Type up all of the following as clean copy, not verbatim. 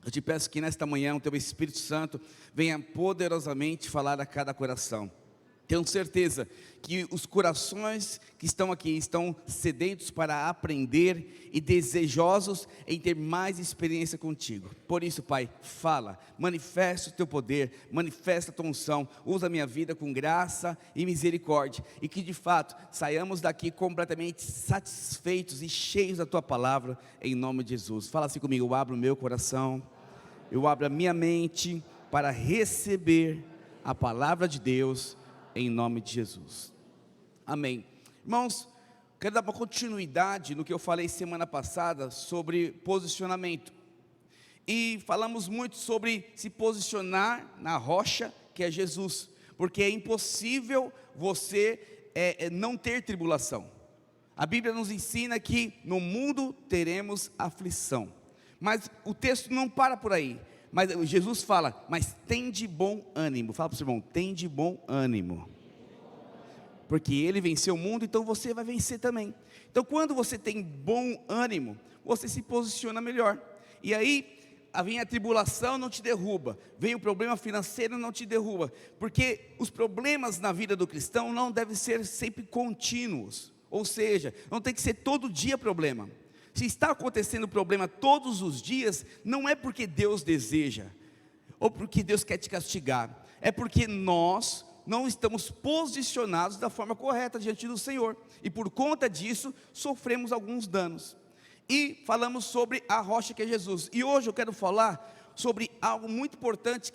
Eu te peço que nesta manhã o Teu Espírito Santo venha poderosamente falar a cada coração. Tenho certeza que os corações que estão aqui estão sedentos para aprender e desejosos em ter mais experiência contigo. Por isso, Pai, fala, manifesta o Teu poder, manifesta a Tua unção, usa a minha vida com graça e misericórdia, e que de fato saiamos daqui completamente satisfeitos e cheios da Tua palavra, em nome de Jesus. Fala assim comigo: eu abro o meu coração, eu abro a minha mente para receber a palavra de Deus, em nome de Jesus. Amém. Irmãos, quero dar uma continuidade no que eu falei semana passada sobre posicionamento. E falamos muito sobre se posicionar na rocha que é Jesus, porque é impossível você não ter tribulação. A Bíblia nos ensina que no mundo teremos aflição, mas o texto não para por aí. Mas Jesus fala: mas tem de bom ânimo. Fala para o seu irmão: tem de bom ânimo, porque Ele venceu o mundo, então você vai vencer também. Então quando você tem bom ânimo, você se posiciona melhor. E aí vem a tribulação, não te derruba, vem o problema financeiro, não te derruba, porque os problemas na vida do cristão não devem ser sempre contínuos, ou seja, não tem que ser todo dia problema. Se está acontecendo problema todos os dias, não é porque Deus deseja, ou porque Deus quer te castigar, é porque nós não estamos posicionados da forma correta diante do Senhor, e por conta disso, sofremos alguns danos. E falamos sobre a rocha que é Jesus, e hoje eu quero falar sobre algo muito importante,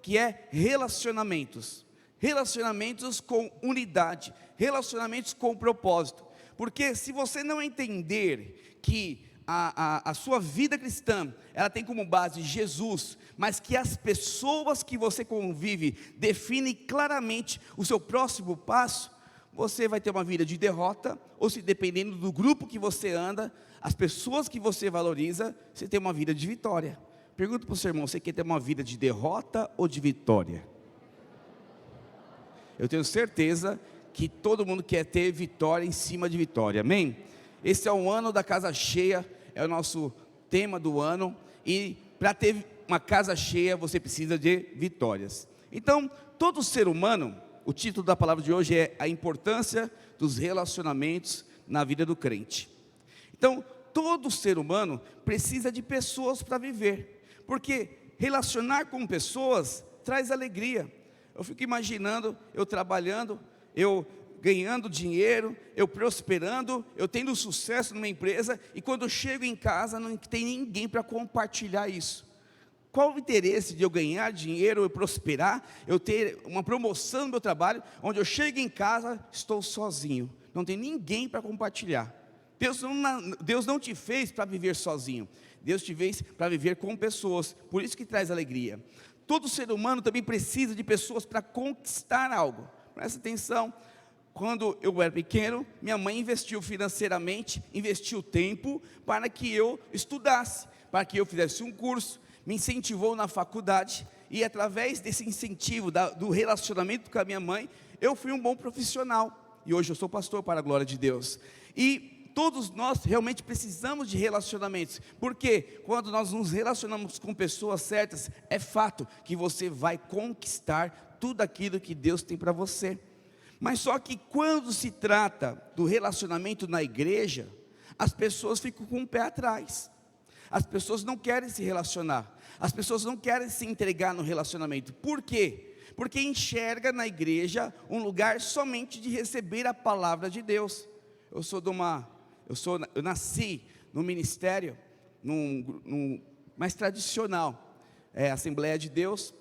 que é relacionamentos. Relacionamentos com unidade, relacionamentos com propósito. Porque se você não entender que a sua vida cristã, ela tem como base Jesus, mas que as pessoas que você convive definem claramente o seu próximo passo, você vai ter uma vida de derrota, ou se dependendo do grupo que você anda, as pessoas que você valoriza, você tem uma vida de vitória. Pergunta para o seu irmão: você quer ter uma vida de derrota ou de vitória? Eu tenho certeza que todo mundo quer ter vitória em cima de vitória, amém? Esse é o ano da casa cheia, é o nosso tema do ano, e para ter uma casa cheia, você precisa de vitórias. Então, todo ser humano, o título da palavra de hoje é a importância dos relacionamentos na vida do crente. Então, todo ser humano precisa de pessoas para viver, porque relacionar com pessoas traz alegria. Eu fico imaginando eu trabalhando, eu ganhando dinheiro, eu prosperando, eu tendo sucesso numa empresa, e quando eu chego em casa não tem ninguém para compartilhar isso. Qual o interesse de eu ganhar dinheiro, eu prosperar, eu ter uma promoção no meu trabalho, onde eu chego em casa, estou sozinho, não tem ninguém para compartilhar? Deus não te fez para viver sozinho, Deus te fez para viver com pessoas, por isso que traz alegria. Todo ser humano também precisa de pessoas para conquistar algo. Presta atenção, quando eu era pequeno, minha mãe investiu financeiramente, investiu tempo para que eu estudasse, para que eu fizesse um curso, me incentivou na faculdade, e através desse incentivo, do relacionamento com a minha mãe, eu fui um bom profissional, e hoje eu sou pastor para a glória de Deus. E todos nós realmente precisamos de relacionamentos, porque quando nós nos relacionamos com pessoas certas, é fato que você vai conquistar tudo aquilo que Deus tem para você. Mas só que quando se trata do relacionamento na igreja, as pessoas ficam com o pé atrás, as pessoas não querem se relacionar, as pessoas não querem se entregar no relacionamento. Por quê? Porque enxerga na igreja um lugar somente de receber a palavra de Deus. Eu nasci num ministério, mais tradicional, Assembleia de Deus,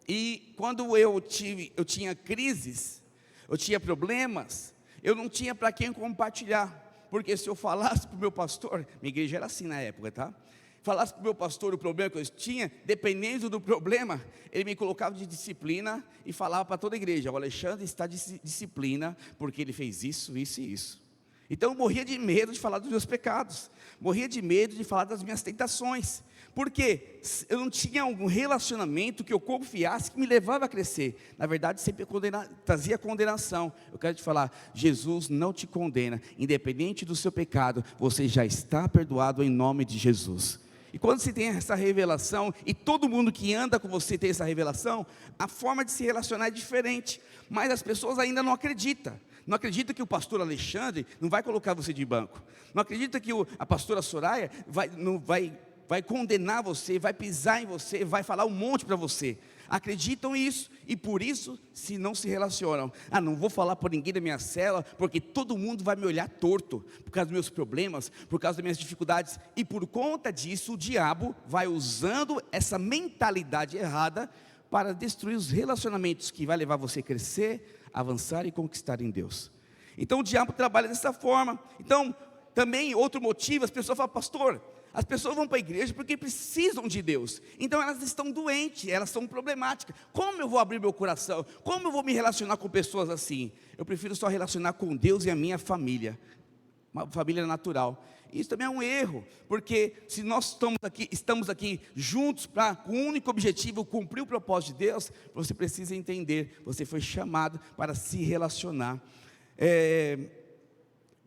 e quando eu tinha crises, eu tinha problemas, eu não tinha para quem compartilhar, porque se eu falasse para o meu pastor, minha igreja era assim na época, tá? Falasse para o meu pastor o problema que eu tinha, dependendo do problema, ele me colocava de disciplina e falava para toda a igreja: o Alexandre está de disciplina, porque ele fez isso, isso e isso. Então eu morria de medo de falar dos meus pecados, morria de medo de falar das minhas tentações, porque eu não tinha algum relacionamento que eu confiasse, que me levava a crescer. Na verdade sempre trazia condenação. Eu quero te falar, Jesus não te condena, independente do seu pecado, você já está perdoado em nome de Jesus. E quando você tem essa revelação, e todo mundo que anda com você tem essa revelação, a forma de se relacionar é diferente. Mas as pessoas ainda não acreditam. Não acredita que o pastor Alexandre não vai colocar você de banco. Não acredita que a pastora Soraya vai condenar você, vai pisar em você, vai falar um monte para você. Acreditam nisso e por isso não se relacionam. Não vou falar para ninguém da minha cela, porque todo mundo vai me olhar torto, por causa dos meus problemas, por causa das minhas dificuldades. E por conta disso o diabo vai usando essa mentalidade errada para destruir os relacionamentos que vai levar você a crescer, avançar e conquistar em Deus. Então o diabo trabalha dessa forma. Então também outro motivo, as pessoas falam: pastor, as pessoas vão para a igreja porque precisam de Deus, então elas estão doentes, elas são problemáticas. Como eu vou abrir meu coração? Como eu vou me relacionar com pessoas assim? Eu prefiro só relacionar com Deus e a minha família, uma família natural. Isso também é um erro, porque se nós estamos aqui juntos com o único objetivo, cumprir o propósito de Deus, você precisa entender, você foi chamado para se relacionar.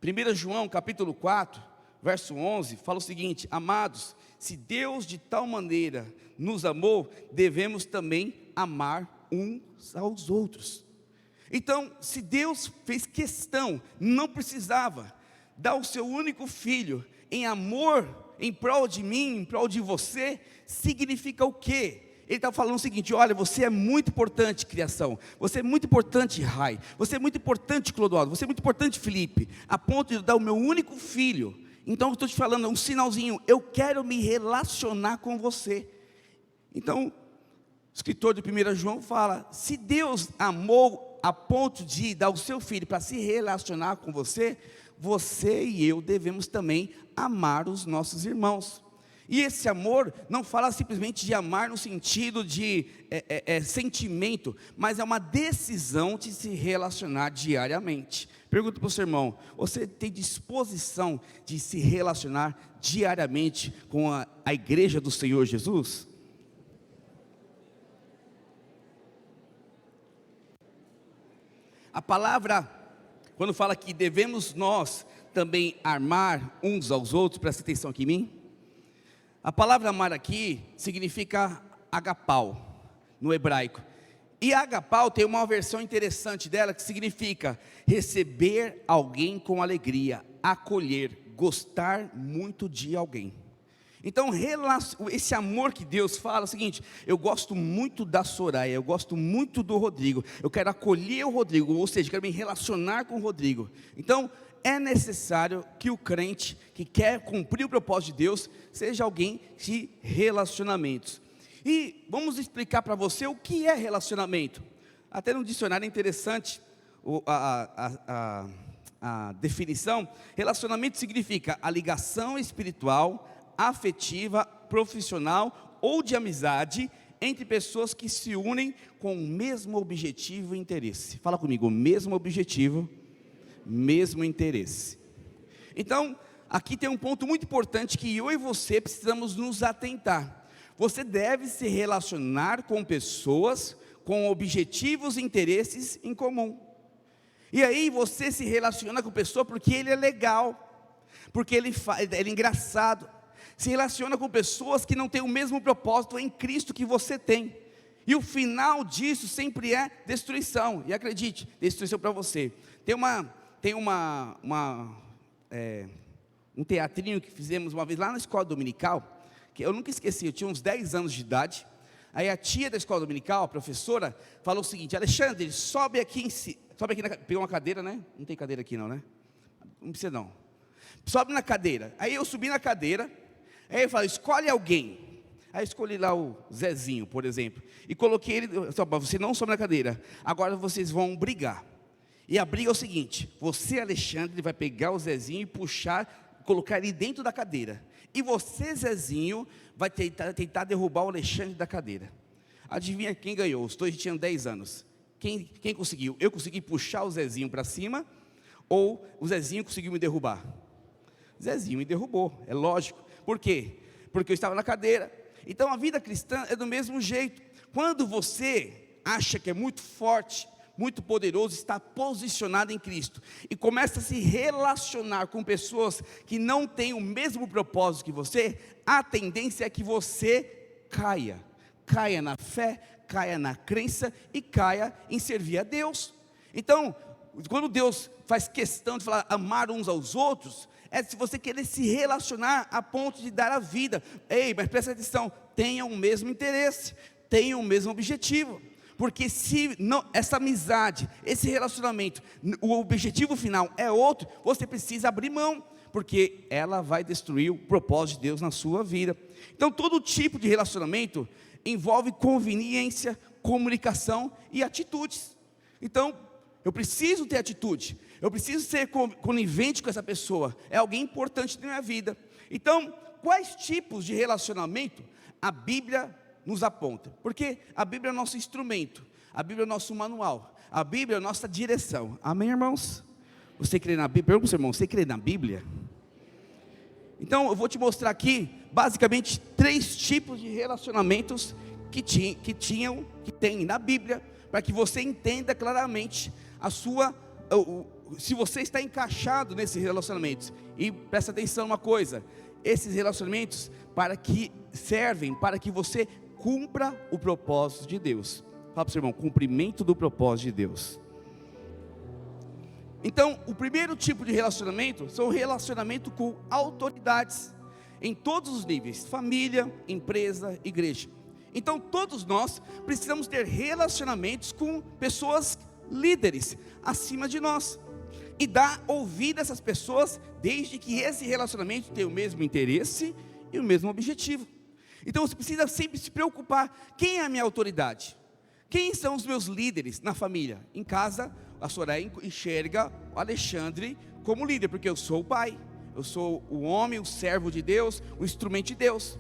1 João capítulo 4, verso 11, fala o seguinte: amados, se Deus de tal maneira nos amou, devemos também amar uns aos outros. Então, se Deus fez questão, não precisava dar o seu único filho em amor, em prol de mim, em prol de você, significa o quê? Ele está falando o seguinte: olha, você é muito importante, criação, você é muito importante, Rai, você é muito importante, Clodoaldo, você é muito importante, Felipe, a ponto de dar o meu único filho. Então eu estou te falando, é um sinalzinho, eu quero me relacionar com você. Então, o escritor de 1 João fala: se Deus amou a ponto de dar o seu filho para se relacionar com você, você e eu devemos também amar os nossos irmãos. E esse amor não fala simplesmente de amar no sentido de sentimento, mas é uma decisão de se relacionar diariamente. Pergunto para o seu irmão: você tem disposição de se relacionar diariamente com a igreja do Senhor Jesus? A palavra, quando fala que devemos nós também amar uns aos outros, presta atenção aqui em mim. A palavra amar aqui significa agapau, no hebraico. E agapau tem uma versão interessante dela, que significa receber alguém com alegria, acolher, gostar muito de alguém. Então, esse amor que Deus fala é o seguinte: eu gosto muito da Soraya, eu gosto muito do Rodrigo, eu quero acolher o Rodrigo, ou seja, quero me relacionar com o Rodrigo. Então, é necessário que o crente que quer cumprir o propósito de Deus seja alguém de relacionamentos. E vamos explicar para você o que é relacionamento. Até no dicionário é interessante a definição. Relacionamento significa a ligação espiritual, afetiva, profissional ou de amizade entre pessoas que se unem com o mesmo objetivo e interesse. Fala comigo: mesmo objetivo, mesmo interesse. Então, aqui tem um ponto muito importante que eu e você precisamos nos atentar. Você deve se relacionar com pessoas com objetivos e interesses em comum. E aí você se relaciona com a pessoa porque ele é legal, porque ele é engraçado. Se relaciona com pessoas que não têm o mesmo propósito em Cristo que você tem. E o final disso sempre é destruição. E acredite, destruição para você. Tem um teatrinho que fizemos uma vez lá na escola dominical, que eu nunca esqueci. Eu tinha uns 10 anos de idade. Aí a tia da escola dominical, a professora, falou o seguinte: Alexandre, sobe aqui, pegou uma cadeira, né? Não tem cadeira aqui não, né? Não precisa não. Sobe na cadeira. Aí eu subi na cadeira. Aí eu falei: escolhe alguém. Aí eu escolhi lá o Zezinho, por exemplo, e coloquei ele: você não sobe na cadeira, agora vocês vão brigar. E a briga é o seguinte: você, Alexandre, vai pegar o Zezinho e puxar, colocar ele dentro da cadeira, e você, Zezinho, vai tentar derrubar o Alexandre da cadeira. Adivinha quem ganhou? Os dois tinham 10 anos. Quem conseguiu? Eu consegui puxar o Zezinho para cima, ou o Zezinho conseguiu me derrubar? Zezinho me derrubou, é lógico. Por quê? Porque eu estava na cadeira. Então a vida cristã é do mesmo jeito. Quando você acha que é muito forte, muito poderoso, está posicionado em Cristo, e começa a se relacionar com pessoas que não têm o mesmo propósito que você, a tendência é que você caia na fé, caia na crença e caia em servir a Deus. Então, quando Deus faz questão de falar amar uns aos outros, é se você querer se relacionar a ponto de dar a vida. Ei, mas presta atenção, tenham o mesmo interesse, tenham o mesmo objetivo, porque se não, essa amizade, esse relacionamento, o objetivo final é outro, você precisa abrir mão, porque ela vai destruir o propósito de Deus na sua vida. Então todo tipo de relacionamento envolve conveniência, comunicação e atitudes. Então eu preciso ter atitude, eu preciso ser conivente com essa pessoa, é alguém importante na minha vida. Então, quais tipos de relacionamento a Bíblia nos aponta? Porque a Bíblia é nosso instrumento, a Bíblia é nosso manual, a Bíblia é nossa direção. Amém, irmãos? Você crê na Bíblia? Pergunta para o seu irmão, você crê na Bíblia? Então, eu vou te mostrar aqui, basicamente, 3 tipos de relacionamentos que tem na Bíblia, para que você entenda claramente se você está encaixado nesses relacionamentos. E presta atenção uma coisa, esses relacionamentos servem para que você cumpra o propósito de Deus. Fala para o seu irmão, cumprimento do propósito de Deus. Então, o primeiro tipo de relacionamento são relacionamento com autoridades, em todos os níveis, família, empresa, igreja. Então todos nós precisamos ter relacionamentos com pessoas líderes acima de nós, e dar ouvido a essas pessoas, desde que esse relacionamento tenha o mesmo interesse e o mesmo objetivo. Então você precisa sempre se preocupar, quem é a minha autoridade? Quem são os meus líderes na família? Em casa, a Soraya enxerga o Alexandre como líder, porque eu sou o pai, eu sou o homem, o servo de Deus, o instrumento de Deus.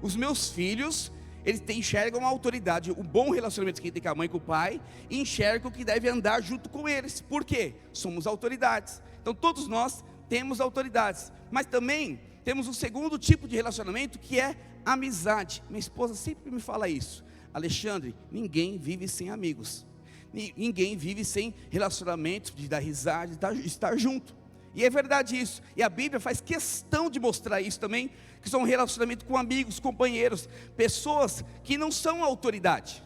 Os meus filhos, eles enxergam a autoridade, o bom relacionamento que tem com a mãe e com o pai, e enxergam que deve andar junto com eles. Por quê? Somos autoridades. Então todos nós temos autoridades, mas também temos um segundo tipo de relacionamento, que é amizade. Minha esposa sempre me fala isso: Alexandre, ninguém vive sem amigos, ninguém vive sem relacionamento, de dar risada, de estar junto. E é verdade isso, e a Bíblia faz questão de mostrar isso também, que são um relacionamento com amigos, companheiros, pessoas que não são autoridade,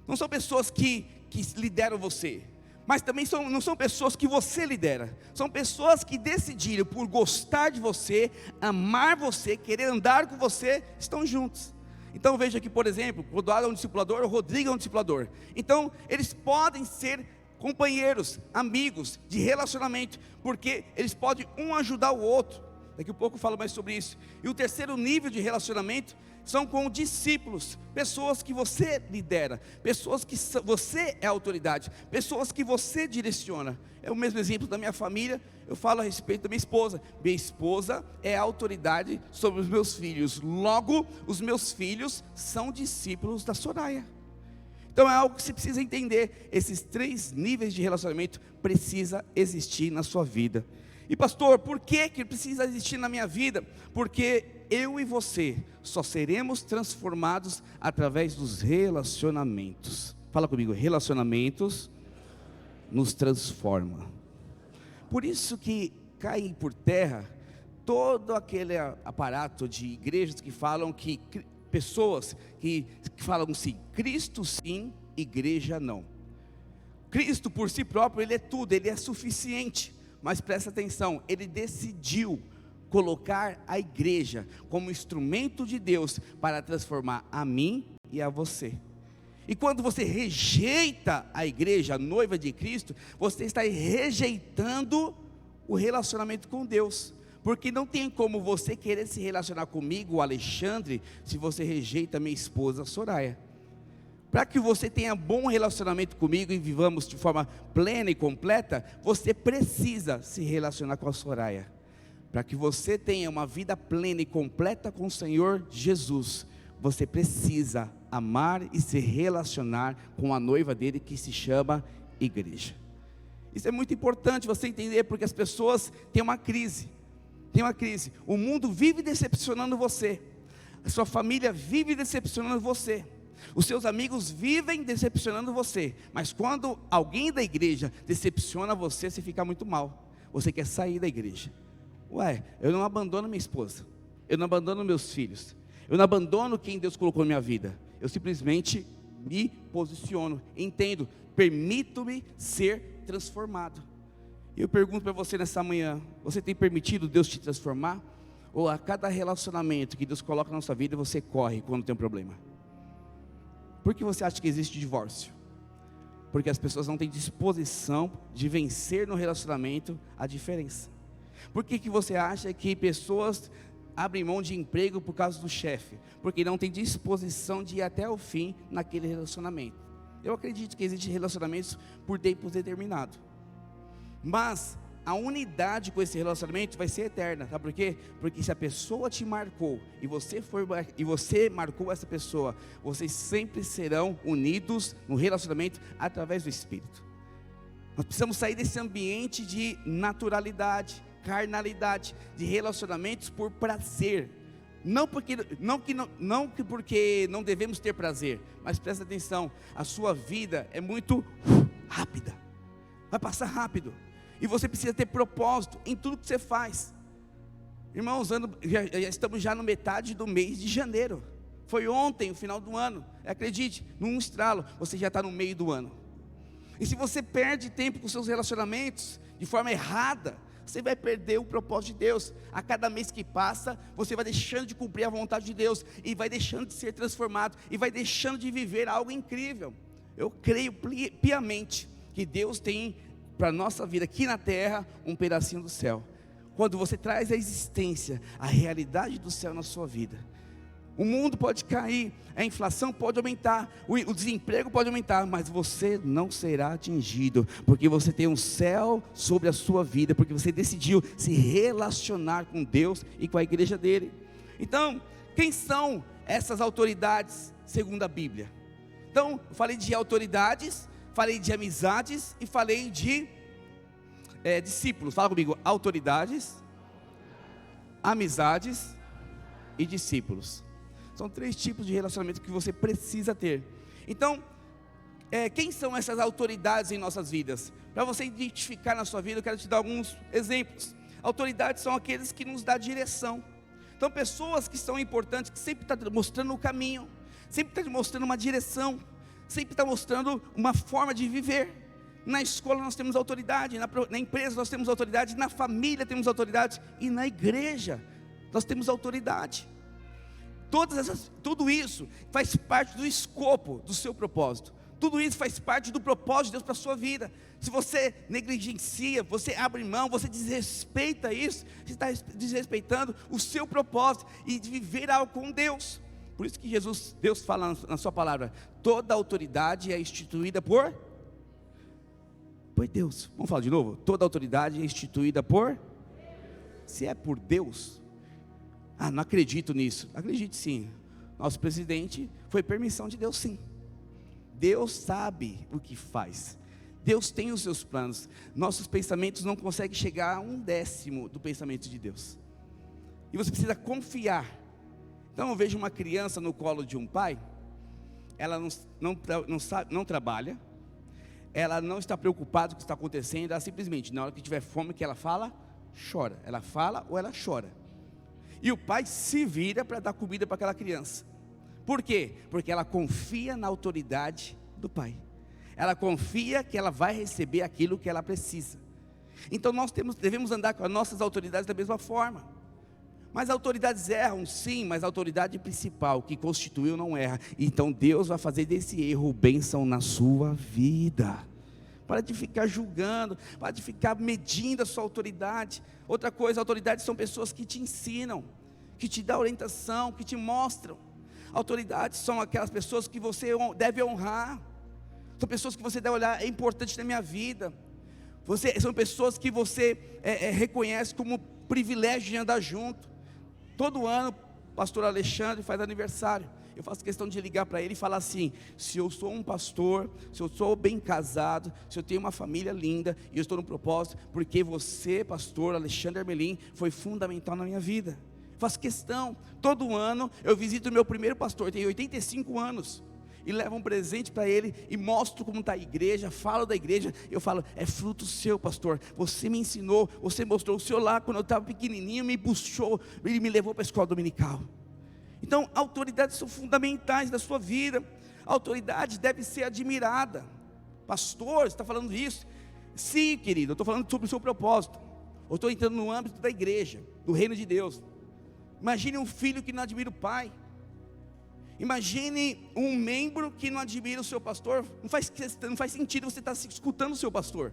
não são pessoas que lideram você, mas também não são pessoas que você lidera, são pessoas que decidiram por gostar de você, amar você, querer andar com você, estão juntos. Então veja que, por exemplo, o Eduardo é um discipulador, o Rodrigo é um discipulador, então eles podem ser companheiros, amigos, de relacionamento, porque eles podem um ajudar o outro. Daqui a pouco eu falo mais sobre isso. E o terceiro nível de relacionamento são com discípulos, pessoas que você lidera, pessoas que você é autoridade, pessoas que você direciona. É o mesmo exemplo da minha família, eu falo a respeito da minha esposa. Minha esposa é a autoridade sobre os meus filhos, logo os meus filhos são discípulos da Soraya. Então é algo que você precisa entender, esses 3 níveis de relacionamento precisa existir na sua vida. E pastor, por que precisa existir na minha vida? Porque eu e você só seremos transformados através dos relacionamentos. Fala comigo, relacionamentos nos transformam. Por isso que cai por terra todo aquele aparato de igrejas que falam que pessoas que falam assim, Cristo sim, igreja não. Cristo por si próprio, Ele é tudo, Ele é suficiente. Mas presta atenção, Ele decidiu colocar a igreja como instrumento de Deus para transformar a mim e a você. E quando você rejeita a igreja, a noiva de Cristo, você está rejeitando o relacionamento com Deus. Porque não tem como você querer se relacionar comigo, Alexandre, se você rejeita minha esposa, Soraya. Para que você tenha bom relacionamento comigo e vivamos de forma plena e completa, você precisa se relacionar com a Soraya. Para que você tenha uma vida plena e completa com o Senhor Jesus, você precisa amar e se relacionar com a noiva dele, que se chama igreja. Isso é muito importante você entender, porque as pessoas têm uma crise. O mundo vive decepcionando você, a sua família vive decepcionando você, Os seus amigos vivem decepcionando você, mas quando alguém da igreja decepciona você, você fica muito mal. Você quer sair da igreja. Ué, eu não abandono minha esposa, eu não abandono meus filhos, eu não abandono quem Deus colocou na minha vida. Eu simplesmente me posiciono, entendo, permito-me ser transformado. E eu pergunto para você nessa manhã: você tem permitido Deus te transformar? Ou a cada relacionamento que Deus coloca na sua vida, você corre quando tem um problema? Por que você acha que existe divórcio? Porque as pessoas não têm disposição de vencer no relacionamento a diferença. Por que você acha que pessoas abrem mão de emprego por causa do chefe? Porque não tem disposição de ir até o fim naquele relacionamento. Eu acredito que existem relacionamentos por tempo determinado, mas a unidade com esse relacionamento vai ser eterna. Sabe por quê? Porque se a pessoa te marcou e você marcou essa pessoa, vocês sempre serão unidos no relacionamento através do Espírito. Nós precisamos sair desse ambiente de naturalidade, carnalidade, de relacionamentos por prazer. Não porque não devemos ter prazer, mas presta atenção, a sua vida é muito rápida, vai passar rápido, e você precisa ter propósito em tudo que você faz. Irmãos, já estamos já na metade do mês de janeiro, foi ontem o final do ano, acredite, num estralo, você já está no meio do ano. E se você perde tempo com seus relacionamentos de forma errada, você vai perder o propósito de Deus. A cada mês que passa, você vai deixando de cumprir a vontade de Deus, e vai deixando de ser transformado, e vai deixando de viver algo incrível. Eu creio piamente que Deus tem para a nossa vida aqui na terra um pedacinho do céu. Quando você traz a existência, a realidade do céu na sua vida, o mundo pode cair, a inflação pode aumentar, o desemprego pode aumentar, mas você não será atingido, porque você tem um céu sobre a sua vida, porque você decidiu se relacionar com Deus e com a igreja dele. Então, quem são essas autoridades segundo a Bíblia? Então, eu falei de autoridades, falei de amizades e falei de discípulos. Fala comigo: autoridades, amizades e discípulos. São 3 tipos de relacionamento que você precisa ter. Então, quem são essas autoridades em nossas vidas? Para você identificar na sua vida, eu quero te dar alguns exemplos. Autoridades são aqueles que nos dão direção. Então, pessoas que são importantes, que sempre estão mostrando o caminho, sempre estão mostrando uma direção, sempre estão mostrando uma forma de viver. Na escola nós temos autoridade, na empresa nós temos autoridade, na família temos autoridade, e na igreja nós temos autoridade. Tudo isso faz parte do escopo do seu propósito. Tudo isso faz parte do propósito de Deus para a sua vida. Se você negligencia, você abre mão, você desrespeita isso, você está desrespeitando o seu propósito e de viver algo com Deus. Por isso que Deus fala na sua palavra: toda autoridade é instituída por Deus. Vamos falar de novo? Toda autoridade é instituída por. Se é por Deus, não acredito nisso. Acredite sim. Nosso presidente foi permissão de Deus, sim. Deus sabe o que faz. Deus tem os seus planos. Nossos pensamentos não conseguem chegar a 1/10 do pensamento de Deus. E você precisa confiar. Então eu vejo uma criança no colo de um pai. Ela não trabalha. Ela não está preocupada com o que está acontecendo. Ela simplesmente, na hora que tiver fome, que ela fala, chora. Ela fala ou ela chora. E o pai se vira para dar comida para aquela criança. Por quê? Porque ela confia na autoridade do pai. Ela confia que ela vai receber aquilo que ela precisa. Então nós devemos andar com as nossas autoridades da mesma forma. Mas autoridades erram, sim, mas a autoridade principal que constituiu não erra. Então Deus vai fazer desse erro bênção na sua vida. Para de ficar julgando, para de ficar medindo a sua autoridade. Outra coisa, autoridades são pessoas que te ensinam, que te dão orientação, que te mostram. Autoridades são aquelas pessoas que você deve honrar. São pessoas que você deve olhar, é importante na minha vida. São pessoas que você reconhece como privilégio de andar junto. Todo ano, o pastor Alexandre faz aniversário. Eu faço questão de ligar para ele e falar assim: se eu sou um pastor, se eu sou bem casado, se eu tenho uma família linda, e eu estou no propósito, porque você, pastor Alexandre Armelin, foi fundamental na minha vida. Faço questão, todo ano eu visito o meu primeiro pastor, tem 85 anos. e levo um presente para ele, e mostro como está a igreja, falo da igreja, eu falo, é fruto seu, pastor, você me ensinou, você mostrou, o senhor lá, quando eu estava pequenininho, me puxou, ele me levou para a escola dominical. Então, autoridades são fundamentais da sua vida, a autoridade deve ser admirada. Pastor, você está falando isso? Sim, querido, eu estou falando sobre o seu propósito, eu estou entrando no âmbito da igreja, do reino de Deus. Imagine um filho que não admira o pai, imagine um membro que não admira o seu pastor. Não faz sentido você estar escutando o seu pastor,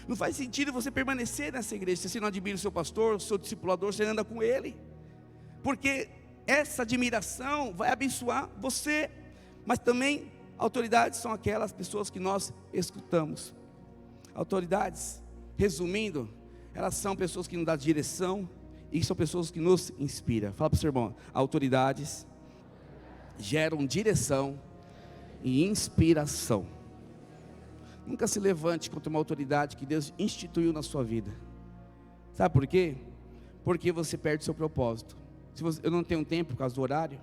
não faz sentido você permanecer nessa igreja, se você não admira o seu pastor, o seu discipulador, você anda com ele, porque essa admiração vai abençoar você. Mas também, autoridades são aquelas pessoas que nós escutamos. Autoridades, resumindo, elas são pessoas que nos dão direção, e são pessoas que nos inspiram. Fala para o seu irmão, autoridades geram direção e inspiração. Nunca se levante contra uma autoridade que Deus instituiu na sua vida. Sabe por quê? Porque você perde seu propósito. Eu não tenho tempo por causa do horário,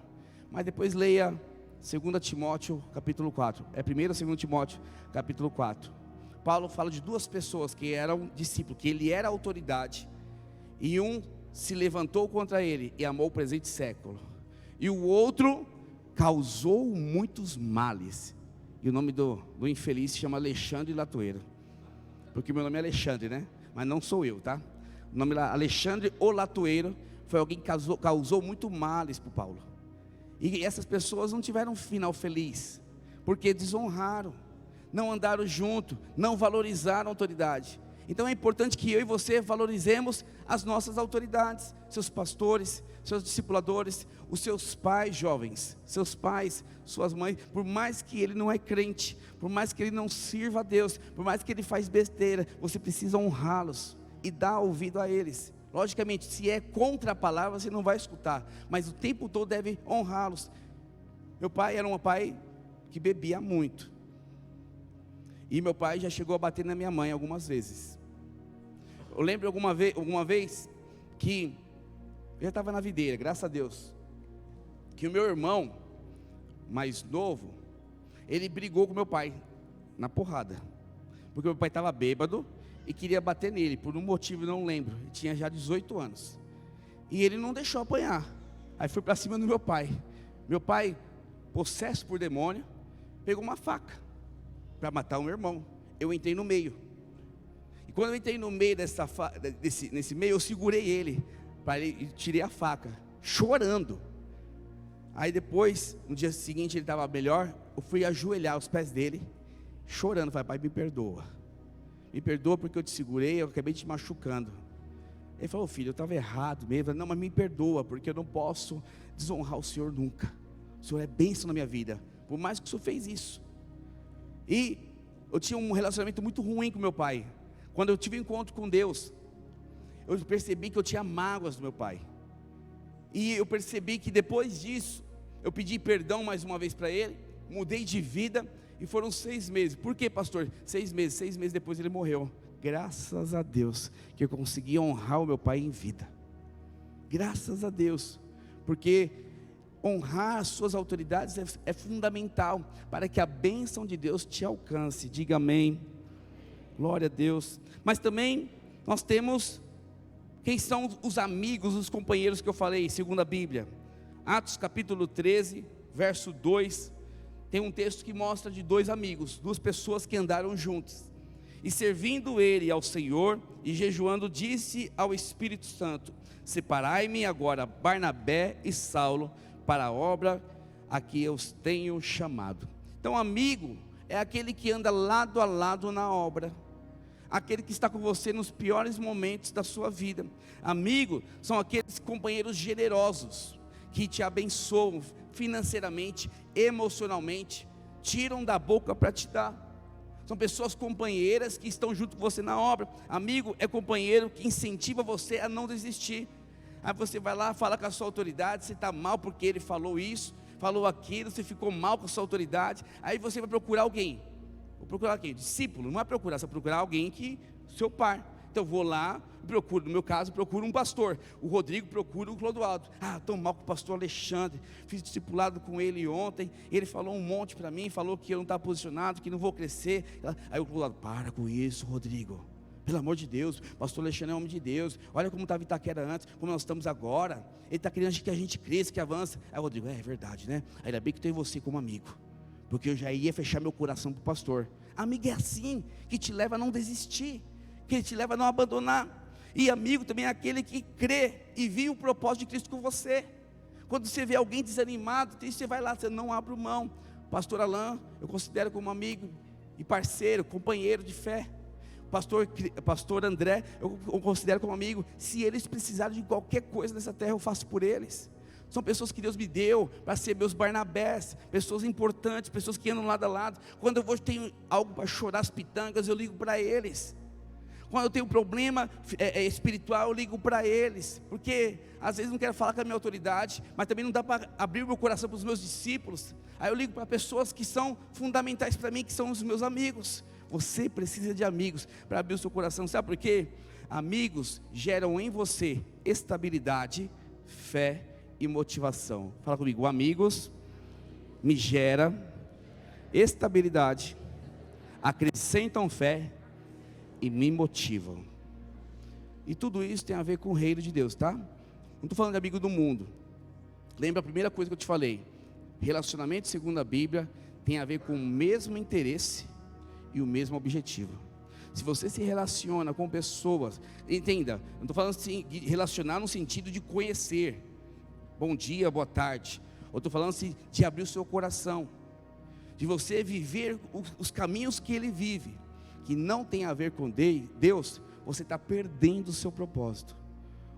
mas depois leia 2 Timóteo capítulo 4, é 1º ou 2 Timóteo capítulo 4, Paulo fala de duas pessoas que eram discípulos, que ele era autoridade, e um se levantou contra ele e amou o presente século, e o outro causou muitos males, e o nome do infeliz se chama Alexandre Latoeiro, porque meu nome é Alexandre, né? Mas não sou eu, tá? O nome lá, Alexandre o Latoeiro, foi alguém que causou muito males para o Paulo. E essas pessoas não tiveram um final feliz, porque desonraram, não andaram junto, não valorizaram a autoridade. Então é importante que eu e você valorizemos as nossas autoridades, seus pastores, seus discipuladores, os seus pais jovens, seus pais, suas mães. Por mais que ele não é crente, por mais que ele não sirva a Deus, por mais que ele faz besteira, você precisa honrá-los e dar ouvido a eles. Logicamente, se é contra a palavra, você não vai escutar, mas o tempo todo deve honrá-los. Meu pai era um pai que bebia muito, e meu pai já chegou a bater na minha mãe algumas vezes. Eu lembro alguma vez que eu já estava na videira, graças a Deus, que o meu irmão mais novo, ele brigou com meu pai na porrada, porque meu pai estava bêbado e queria bater nele, por um motivo não lembro, ele tinha já 18 anos, e ele não deixou apanhar, aí foi para cima do meu pai, possesso por demônio, pegou uma faca, para matar o meu irmão. Eu entrei no meio, e quando eu entrei no meio nesse meio, eu segurei ele, e tirei a faca, chorando. Aí depois, no dia seguinte ele estava melhor, eu fui ajoelhar aos pés dele, chorando, falei, pai, me perdoa porque eu te segurei, eu acabei te machucando. Ele falou, filho, eu estava errado mesmo. Eu falei, não, mas me perdoa, porque eu não posso desonrar o Senhor nunca. O Senhor é bênção na minha vida, por mais que o Senhor fez isso. E eu tinha um relacionamento muito ruim com meu pai. Quando eu tive um encontro com Deus, eu percebi que eu tinha mágoas do meu pai, e eu percebi que depois disso, eu pedi perdão mais uma vez para ele, mudei de vida, e foram 6 meses, por que, pastor? 6 meses depois ele morreu, graças a Deus, que eu consegui honrar o meu pai em vida, graças a Deus, porque honrar as suas autoridades é fundamental, para que a bênção de Deus te alcance, diga amém, glória a Deus. Mas também, nós temos, quem são os amigos, os companheiros que eu falei, segundo a Bíblia, Atos capítulo 13, verso 2, tem um texto que mostra de 2 amigos, 2 pessoas que andaram juntos, e servindo ele ao Senhor, e jejuando, disse ao Espírito Santo, separai-me agora Barnabé e Saulo, para a obra a que eu os tenho chamado. Então amigo, é aquele que anda lado a lado na obra, aquele que está com você nos piores momentos da sua vida. Amigo, são aqueles companheiros generosos, que te abençoam financeiramente, emocionalmente, tiram da boca para te dar. São pessoas companheiras que estão junto com você na obra. Amigo é companheiro que incentiva você a não desistir. Aí você vai lá, fala com a sua autoridade, você está mal porque ele falou isso, falou aquilo, você ficou mal com a sua autoridade. Aí você vai procurar alguém. Vou procurar quem? Discípulo, não vai procurar, você vai procurar alguém que, seu par. Então eu vou lá, procuro, no meu caso, procuro um pastor. O Rodrigo procura o Clodoaldo. Estou mal com o pastor Alexandre, fiz discipulado com ele ontem, ele falou um monte para mim, falou que eu não estava posicionado, que não vou crescer. Aí o Clodoaldo, para com isso, Rodrigo, pelo amor de Deus, pastor Alexandre é homem de Deus, olha como estava Itaquera antes, como nós estamos agora, ele está querendo que a gente cresça, que avance. Aí o Rodrigo, é verdade, né? Ainda bem que tenho você como amigo, porque eu já ia fechar meu coração para o pastor. Amigo é assim, que te leva a não desistir, que te leva a não abandonar. E amigo também é aquele que crê e vive o propósito de Cristo com você. Quando você vê alguém desanimado, você vai lá, você não abre mão. Pastor Alain, eu considero como amigo e parceiro, companheiro de fé. Pastor André, eu considero como amigo. Se eles precisarem de qualquer coisa nessa terra, eu faço por eles. São pessoas que Deus me deu para ser meus Barnabés, pessoas importantes, pessoas que andam lado a lado. Quando eu tenho algo para chorar as pitangas, eu ligo para eles. Quando eu tenho um problema espiritual, eu ligo para eles, porque às vezes não quero falar com a minha autoridade, mas também não dá para abrir o meu coração para os meus discípulos. Aí eu ligo para pessoas que são fundamentais para mim, que são os meus amigos. Você precisa de amigos para abrir o seu coração, sabe por quê? Amigos geram em você estabilidade, fé e motivação. Fala comigo, amigos me gera estabilidade, acrescentam fé e me motivam. E tudo isso tem a ver com o reino de Deus, tá? Não estou falando de amigo do mundo. Lembra a primeira coisa que eu te falei? Relacionamento segundo a Bíblia tem a ver com o mesmo interesse e o mesmo objetivo. Se você se relaciona com pessoas, entenda, não estou falando assim, de relacionar no sentido de conhecer, bom dia, boa tarde. Eu estou falando assim, de abrir o seu coração, de você viver os caminhos que Ele vive, que não tem a ver com Deus, você está perdendo o seu propósito.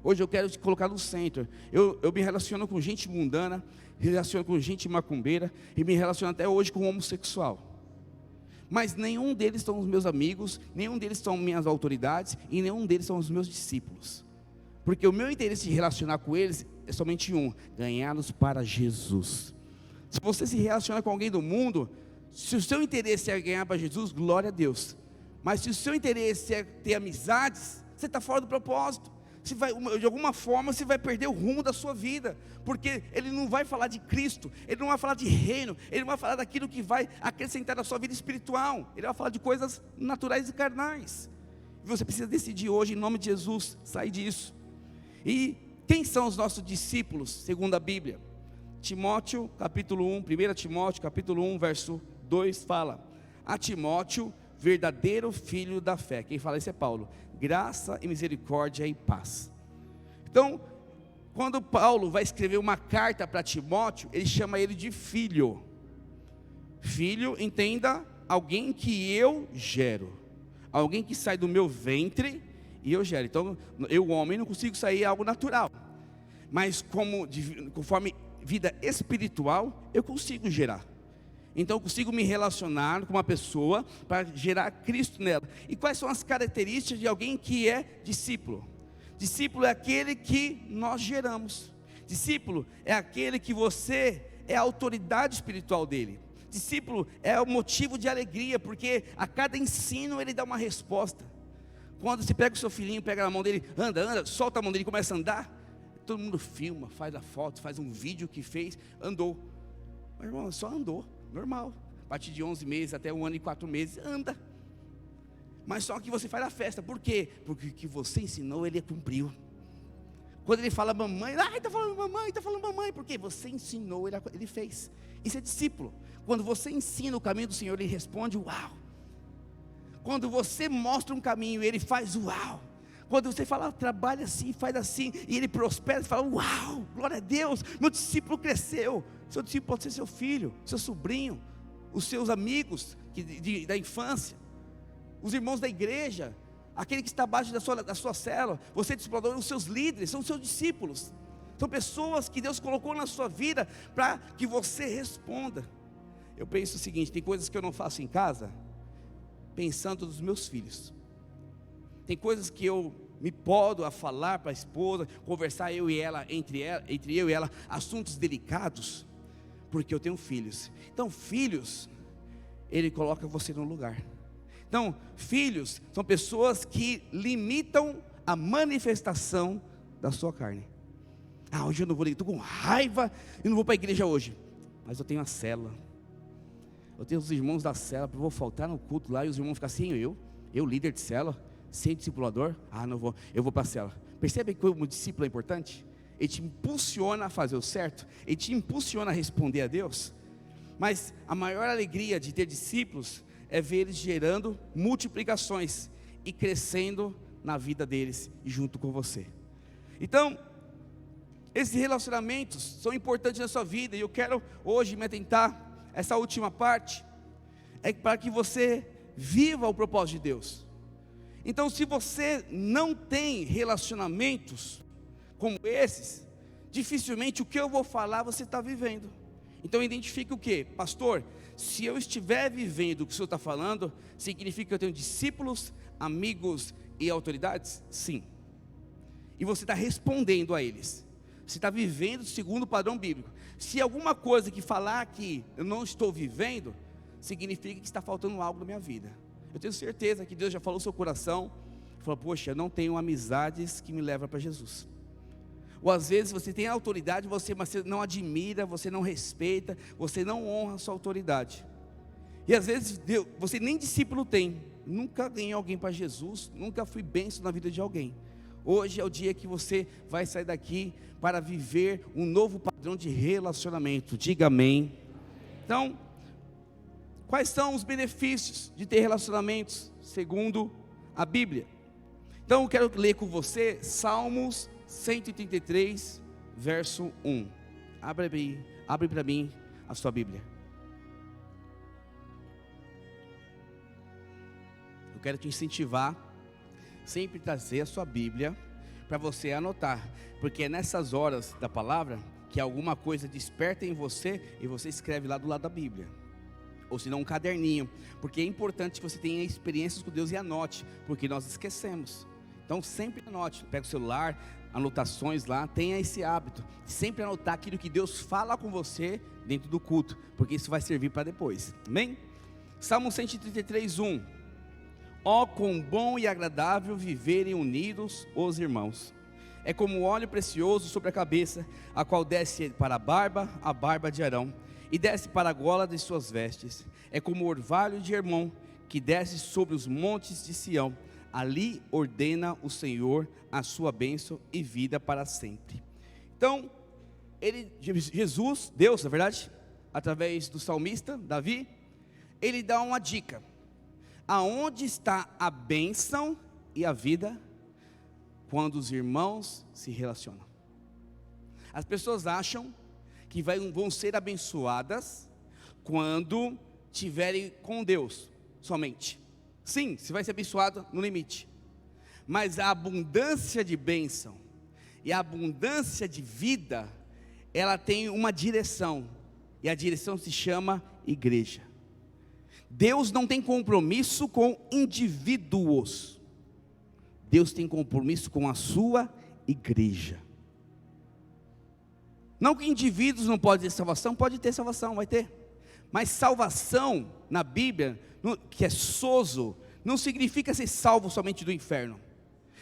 Hoje eu quero te colocar no centro. Eu me relaciono com gente mundana, relaciono com gente macumbeira, e me relaciono até hoje com homossexual. Mas nenhum deles são os meus amigos, nenhum deles são minhas autoridades, e nenhum deles são os meus discípulos. Porque o meu interesse de relacionar com eles é somente um: ganhá-los para Jesus. Se você se relaciona com alguém do mundo, se o seu interesse é ganhar para Jesus, glória a Deus. Mas se o seu interesse é ter amizades, você está fora do propósito. De alguma forma você vai perder o rumo da sua vida, porque ele não vai falar de Cristo, ele não vai falar de reino, ele não vai falar daquilo que vai acrescentar na sua vida espiritual, ele vai falar de coisas naturais e carnais. E você precisa decidir hoje, em nome de Jesus, sair disso. E quem são os nossos discípulos, segundo a Bíblia? Timóteo, capítulo 1, 1 Timóteo, capítulo 1, verso 2, fala: a Timóteo, verdadeiro filho da fé. Quem fala isso é Paulo. Graça e misericórdia e paz. Então, quando Paulo vai escrever uma carta para Timóteo, ele chama ele de filho. Filho, entenda, alguém que eu gero, alguém que sai do meu ventre e eu gero. Então, eu, homem, não consigo sair algo natural, mas conforme vida espiritual, eu consigo gerar. Então eu consigo me relacionar com uma pessoa para gerar Cristo nela. E quais são as características de alguém que é discípulo? Discípulo é aquele que nós geramos. Discípulo é aquele que você é a autoridade espiritual dele. Discípulo é o motivo de alegria, porque a cada ensino ele dá uma resposta. Quando você pega o seu filhinho, pega na mão dele, anda, solta a mão dele e começa a andar, todo mundo filma, faz a foto, faz um vídeo que fez, andou. Mas irmão, só andou. Normal, a partir de 11 meses até 1 ano e 4 meses, anda. Mas só que você faz a festa, por quê? Porque o que você ensinou, ele cumpriu. Quando ele fala mamãe, está falando mamãe, porque você ensinou, ele fez. Isso é discípulo. Quando você ensina o caminho do Senhor, ele responde, uau. Quando você mostra um caminho, ele faz uau. Quando você fala, trabalha assim, faz assim, e ele prospera, você fala, uau, glória a Deus, meu discípulo cresceu. Seu discípulo pode ser seu filho, seu sobrinho, os seus amigos da infância, os irmãos da igreja, aquele que está abaixo da sua célula, você discipulador, os seus líderes, são os seus discípulos. São pessoas que Deus colocou na sua vida para que você responda. Eu penso o seguinte, tem coisas que eu não faço em casa, pensando nos meus filhos. Tem coisas que eu me podo a falar para a esposa, conversar eu e ela, entre eu e ela, assuntos delicados, porque eu tenho filhos. Então filhos, ele coloca você no lugar. Então, filhos são pessoas que limitam a manifestação da sua carne. Hoje eu não vou, estou com raiva e não vou para a igreja hoje, mas eu tenho a célula, eu tenho os irmãos da célula, eu vou faltar no culto lá e os irmãos ficam assim, eu líder de célula, sem discipulador, não vou, eu vou para a célula. Percebe que o discípulo é importante? Ele te impulsiona a fazer o certo, ele te impulsiona a responder a Deus. Mas a maior alegria de ter discípulos é ver eles gerando multiplicações e crescendo na vida deles e junto com você. Então, esses relacionamentos são importantes na sua vida, e eu quero hoje me atentar essa última parte, é para que você viva o propósito de Deus. Então, se você não tem relacionamentos como esses, dificilmente o que eu vou falar você está vivendo. Então identifique o que? Pastor, se eu estiver vivendo o que o senhor está falando, significa que eu tenho discípulos, amigos e autoridades? Sim. E você está respondendo a eles, você está vivendo segundo o padrão bíblico. Se alguma coisa que falar que eu não estou vivendo, significa que está faltando algo na minha vida. Eu tenho certeza que Deus já falou no seu coração, falou, poxa, eu não tenho amizades que me levam para Jesus. Ou às vezes você tem autoridade, mas você não admira, você não respeita, você não honra a sua autoridade. E às vezes você nem discípulo tem, nunca ganhei alguém para Jesus, nunca fui bênção na vida de alguém. Hoje é o dia que você vai sair daqui para viver um novo padrão de relacionamento. Diga amém. Então, quais são os benefícios de ter relacionamentos segundo a Bíblia? Então eu quero ler com você Salmos 133, verso 1. Abre para mim a sua Bíblia. Eu quero te incentivar sempre trazer a sua Bíblia para você anotar, porque é nessas horas da palavra que alguma coisa desperta em você e você escreve lá do lado da Bíblia, ou se não um caderninho, porque é importante que você tenha experiências com Deus e anote, porque nós esquecemos. Então sempre anote, pega o celular, anotações lá, tenha esse hábito, sempre anotar aquilo que Deus fala com você dentro do culto, porque isso vai servir para depois, amém? Salmo 133, 1. Ó, quão bom e agradável viverem unidos os irmãos, é como óleo precioso sobre a cabeça, a qual desce para a barba de Arão, e desce para a gola de suas vestes, é como o orvalho de Hermon, que desce sobre os montes de Sião, ali ordena o Senhor a sua bênção e vida para sempre. Então, Jesus, Deus, na verdade, através do salmista Davi, ele dá uma dica: aonde está a bênção e a vida? Quando os irmãos se relacionam. As pessoas acham que vão ser abençoadas quando estiverem com Deus somente. Sim, você vai ser abençoado no limite, mas a abundância de bênção e a abundância de vida, ela tem uma direção, e a direção se chama igreja. Deus não tem compromisso com indivíduos, Deus tem compromisso com a sua igreja. Não que indivíduos não podem ter salvação, pode ter salvação, vai ter. Mas salvação na Bíblia, que é sozo, não significa ser salvo somente do inferno.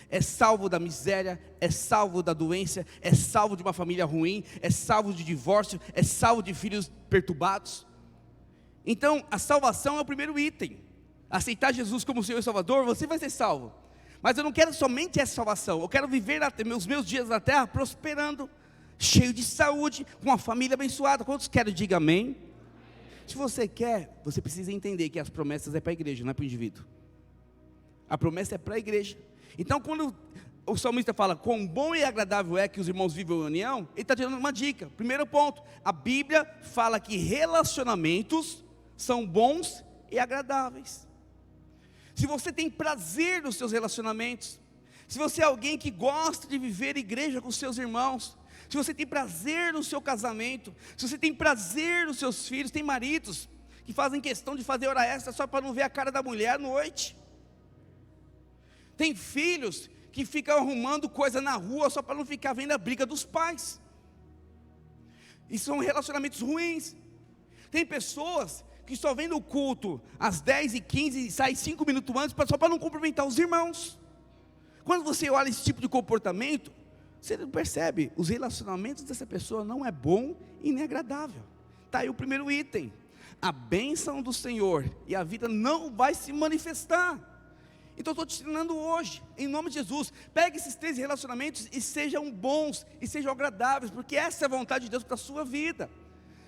É salvo da miséria, é salvo da doença, é salvo de uma família ruim, é salvo de divórcio, é salvo de filhos perturbados. Então a salvação é o primeiro item. Aceitar Jesus como Senhor e Salvador, você vai ser salvo. Mas eu não quero somente essa salvação, eu quero viver os meus dias na terra prosperando, cheio de saúde, com uma família abençoada. Quantos querem? Diga amém. Se você quer, você precisa entender que as promessas é para a igreja, não é para o indivíduo. A promessa é para a igreja. Então quando o salmista fala quão bom e agradável é que os irmãos vivam em união, ele está dando uma dica. Primeiro ponto, a Bíblia fala que relacionamentos são bons e agradáveis. Se você tem prazer nos seus relacionamentos, se você é alguém que gosta de viver igreja com seus irmãos, se você tem prazer no seu casamento, se você tem prazer nos seus filhos, tem maridos que fazem questão de fazer hora extra só para não ver a cara da mulher à noite. Tem filhos que ficam arrumando coisa na rua só para não ficar vendo a briga dos pais. E são relacionamentos ruins. Tem pessoas que só vem no culto às 10h15 e sai 5 minutos antes, só para não cumprimentar os irmãos. Quando você olha esse tipo de comportamento, você percebe, os relacionamentos dessa pessoa não é bom e nem agradável. Está aí o primeiro item. A bênção do Senhor e a vida não vai se manifestar. Então eu estou te ensinando hoje, em nome de Jesus, pegue esses 3 relacionamentos e sejam bons, e sejam agradáveis, porque essa é a vontade de Deus para a sua vida.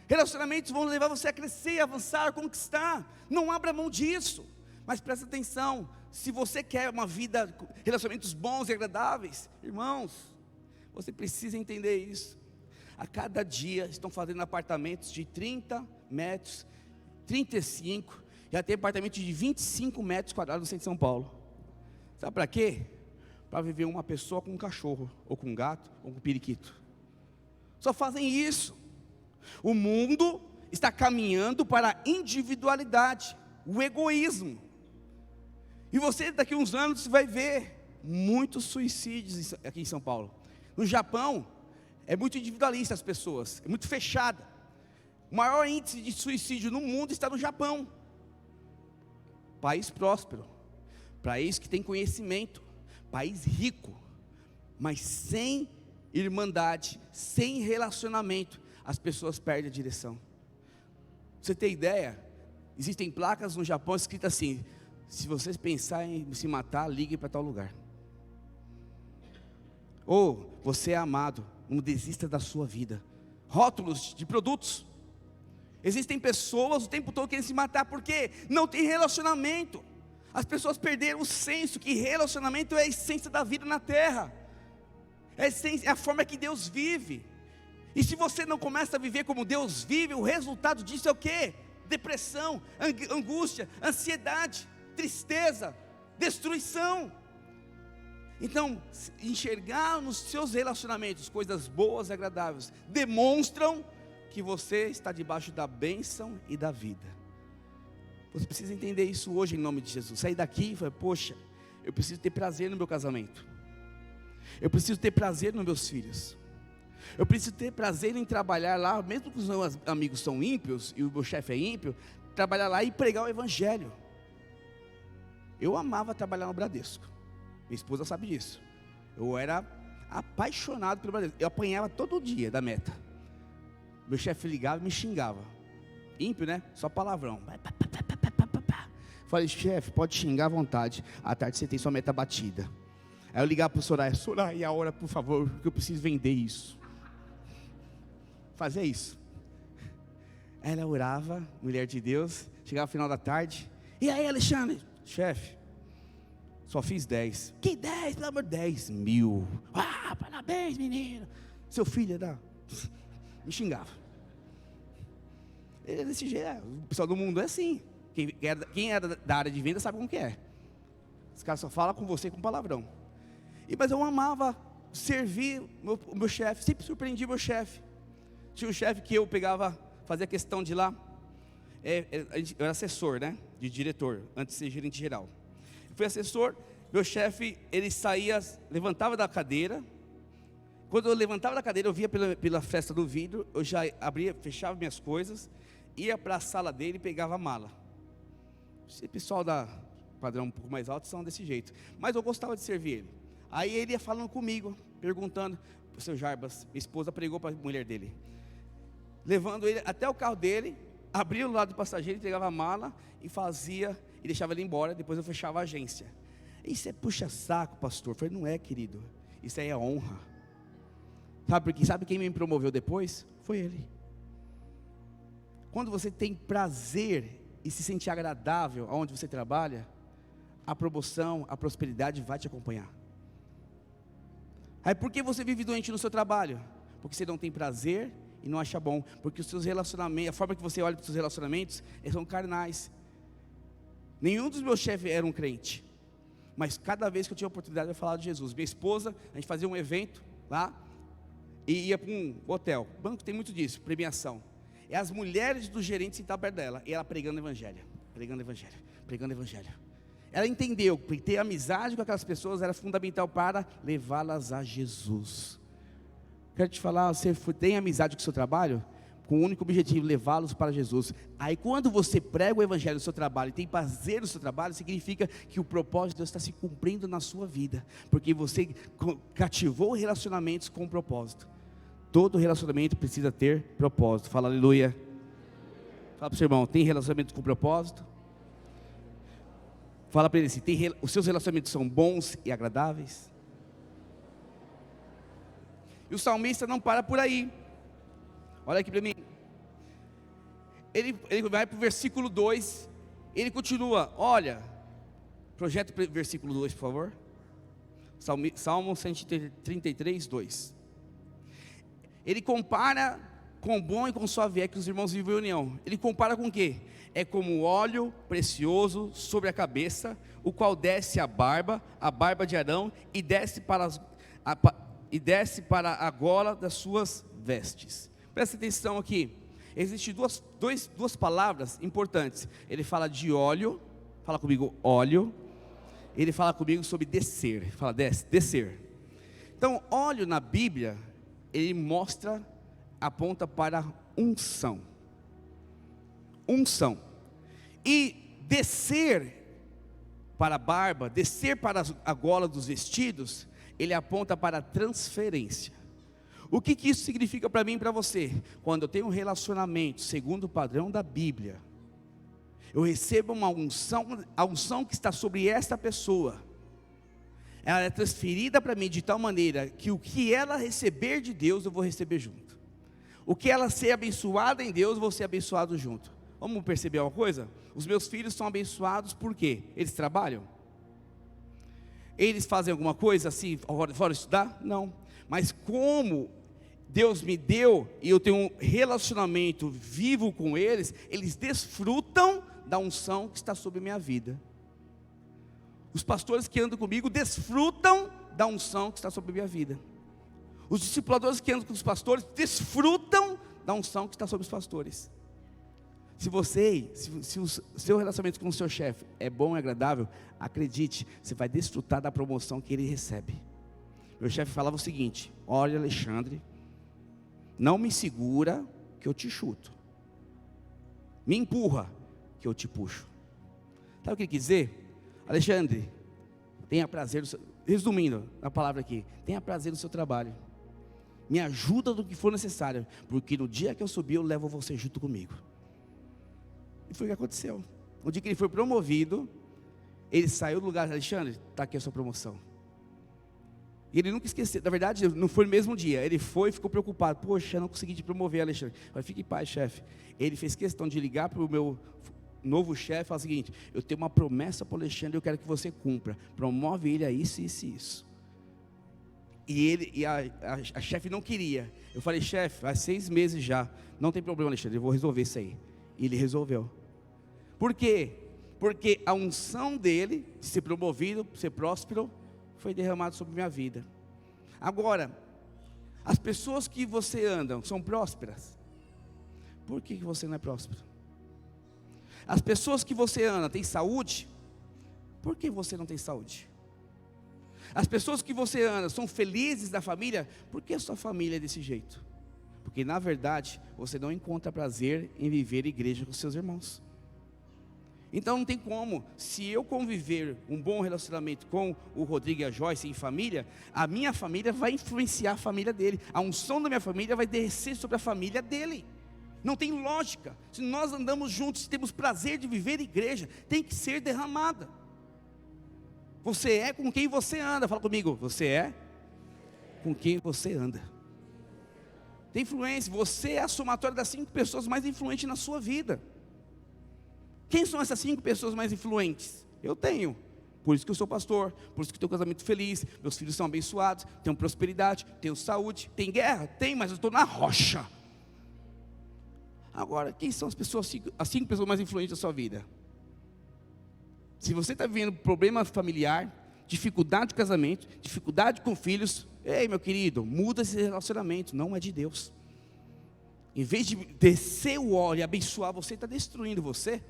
Relacionamentos vão levar você a crescer, avançar, a conquistar, não abra mão disso, mas presta atenção, se você quer uma vida, relacionamentos bons e agradáveis, irmãos, você precisa entender isso. A cada dia estão fazendo apartamentos de 30 metros, 35, já tem apartamento de 25 metros quadrados no centro de São Paulo. Sabe para quê? Para viver uma pessoa com um cachorro, ou com um gato, ou com um periquito. Só fazem isso. O mundo está caminhando para a individualidade, o egoísmo. E você daqui a uns anos vai ver muitos suicídios aqui em São Paulo. No Japão, é muito individualista as pessoas, é muito fechada. O maior índice de suicídio no mundo está no Japão. País próspero, país que tem conhecimento, país rico, mas sem irmandade, sem relacionamento, as pessoas perdem a direção. Você tem ideia? Existem placas no Japão escritas assim: se vocês pensarem em se matar, ligue para tal lugar. Ou você é amado, não desista da sua vida. Rótulos de produtos. Existem pessoas o tempo todo querendo se matar porque não tem relacionamento. As pessoas perderam o senso que relacionamento é a essência da vida na terra, é a forma que Deus vive. E se você não começa a viver como Deus vive, o resultado disso é o quê? Depressão, angústia, ansiedade, tristeza, destruição. Então, enxergar nos seus relacionamentos coisas boas e agradáveis demonstram que você está debaixo da bênção e da vida. Você precisa entender isso hoje em nome de Jesus. Sair daqui e falar: poxa, eu preciso ter prazer no meu casamento, eu preciso ter prazer nos meus filhos, eu preciso ter prazer em trabalhar lá, mesmo que os meus amigos são ímpios e o meu chefe é ímpio, trabalhar lá e pregar o evangelho. Eu amava trabalhar no Bradesco, minha esposa sabe disso. Eu era apaixonado pelo Bradesco, eu apanhava todo dia da meta. Meu chefe ligava e me xingava. Ímpio, né? Só palavrão. Falei: chefe, pode xingar à vontade, à tarde você tem sua meta batida. Aí eu ligava para o Soraya, ora por favor, porque eu preciso vender isso. Fazia isso. Ela orava, mulher de Deus, chegava no final da tarde: e aí, Alexandre? Chefe, só fiz 10. Que 10? Pelo amor de 10 mil. Ah, parabéns, menino. Seu filho me xingava. Ele é desse jeito. O pessoal do mundo é assim. Quem é da área de venda sabe como que é. Os caras só falam com você com palavrão. Mas eu amava servir o meu chefe. Sempre surpreendi meu chefe. Tinha um chefe que eu pegava, fazia questão de ir lá. Eu era assessor, né? De diretor, antes de ser gerente geral. Eu fui assessor. Meu chefe, ele saía, levantava da cadeira. Quando eu levantava da cadeira, eu via pela fresta do vidro, eu já abria, fechava minhas coisas, ia para a sala dele e pegava a mala. Esse pessoal da padrão um pouco mais alto são desse jeito, mas eu gostava de servir ele. Aí ele ia falando comigo, perguntando: o seu Jarbas, minha esposa pregou para a mulher dele, levando ele até o carro dele, abria o lado do passageiro, entregava a mala e fazia, e deixava ele embora. Depois eu fechava a agência. Isso é puxa-saco, pastor? Eu falei: não é, querido, isso aí é honra. Sabe quem me promoveu depois? Foi ele. Quando você tem prazer e se sente agradável aonde você trabalha, a promoção, a prosperidade vai te acompanhar. Aí por que você vive doente no seu trabalho? Porque você não tem prazer e não acha bom. Porque os seus relacionamentos, a forma que você olha para os seus relacionamentos são carnais. Nenhum dos meus chefes era um crente, mas cada vez que eu tinha a oportunidade de falar de Jesus, minha esposa, a gente fazia um evento lá e ia para um hotel. O banco tem muito disso, premiação. É as mulheres dos gerentes que estavam perto dela, e ela pregando o evangelho, pregando o evangelho, pregando o evangelho. Ela entendeu que ter amizade com aquelas pessoas era fundamental para levá-las a Jesus. Quero te falar, você tem amizade com o seu trabalho? com o único objetivo, levá-los para Jesus. Aí quando você prega o evangelho no seu trabalho, e tem prazer no seu trabalho, significa que o propósito de Deus está se cumprindo na sua vida, porque você cativou relacionamentos com propósito. Todo relacionamento precisa ter propósito. Fala aleluia. Fala para o seu irmão, tem relacionamento com propósito? Fala para ele assim, os seus relacionamentos são bons e agradáveis? E o salmista não para por aí. Olha aqui para mim. Ele vai para o versículo 2. Ele continua, olha. Projeta o versículo 2, por favor. Salmo 133, 2. Ele compara com o bom e com o suave é que os irmãos vivem em união. Ele compara com o quê? É como óleo precioso sobre a cabeça, o qual desce a barba de Arão, e desce para a gola das suas vestes. Presta atenção aqui. Existem duas palavras importantes. Ele fala de óleo, fala comigo óleo. Ele fala comigo sobre descer, fala descer. Então, óleo na Bíblia, ele aponta para unção. Unção. E descer para a barba, descer para a gola dos vestidos, ele aponta para transferência. O que isso significa para mim e para você? Quando eu tenho um relacionamento segundo o padrão da Bíblia, eu recebo uma unção, a unção que está sobre esta pessoa, ela é transferida para mim de tal maneira que o que ela receber de Deus, eu vou receber junto. O que ela ser abençoada em Deus, eu vou ser abençoado junto. Vamos perceber uma coisa? Os meus filhos são abençoados por quê? Eles trabalham? Eles fazem alguma coisa assim, fora estudar? Não. Mas como Deus me deu, e eu tenho um relacionamento vivo com eles, eles desfrutam da unção que está sobre a minha vida. Os pastores que andam comigo desfrutam da unção que está sobre a minha vida. Os discipuladores que andam com os pastores desfrutam da unção que está sobre os pastores. Se o seu relacionamento com o seu chefe é bom e agradável, acredite, você vai desfrutar da promoção que ele recebe. Meu chefe falava o seguinte: olha, Alexandre, não me segura que eu te chuto, me empurra que eu te puxo. Sabe o que ele quis dizer? Alexandre, tenha prazer, resumindo a palavra aqui, tenha prazer no seu trabalho, me ajuda do que for necessário, porque no dia que eu subir eu levo você junto comigo. E foi o que aconteceu. No dia que ele foi promovido, ele saiu do lugar. Alexandre, está aqui a sua promoção. E ele nunca esqueceu, na verdade não foi no mesmo dia. Ele foi e ficou preocupado: poxa, não consegui te promover, Alexandre. Mas fique em paz, chefe. Ele fez questão de ligar para o meu novo chefe e falar o seguinte: eu tenho uma promessa para o Alexandre, eu quero que você cumpra. Promove ele a isso, isso e isso. E a chefe não queria. Eu falei: chefe, há 6 meses já, não tem problema, Alexandre, eu vou resolver isso aí. E ele resolveu. Por quê? Porque a unção dele, de ser promovido, de ser próspero, foi derramada sobre minha vida. Agora, as pessoas que você anda são prósperas? Por que você não é próspero? As pessoas que você anda têm saúde? Por que você não tem saúde? As pessoas que você anda são felizes da família? Por que a sua família é desse jeito? Porque na verdade, você não encontra prazer em viver igreja com seus irmãos. Então não tem como, se eu conviver um bom relacionamento com o Rodrigo e a Joyce em família, a minha família vai influenciar a família dele, a unção da minha família vai descer sobre a família dele. Não tem lógica. Se nós andamos juntos, temos prazer de viver igreja, tem que ser derramada. Você é com quem você anda. Fala comigo, você é com quem você anda. Tem influência, você é a somatória das 5 pessoas mais influentes na sua vida. Quem são essas 5 pessoas mais influentes? Eu tenho. Por isso que eu sou pastor, por isso que eu tenho um casamento feliz, meus filhos são abençoados, tenho prosperidade, tenho saúde. Tem guerra? Tem, mas eu estou na rocha. Agora, quem são as 5 pessoas mais influentes da sua vida? Se você está vivendo problema familiar, dificuldade de casamento, dificuldade com filhos, ei, meu querido, muda esse relacionamento, não é de Deus. Em vez de descer o óleo e abençoar você, está destruindo você.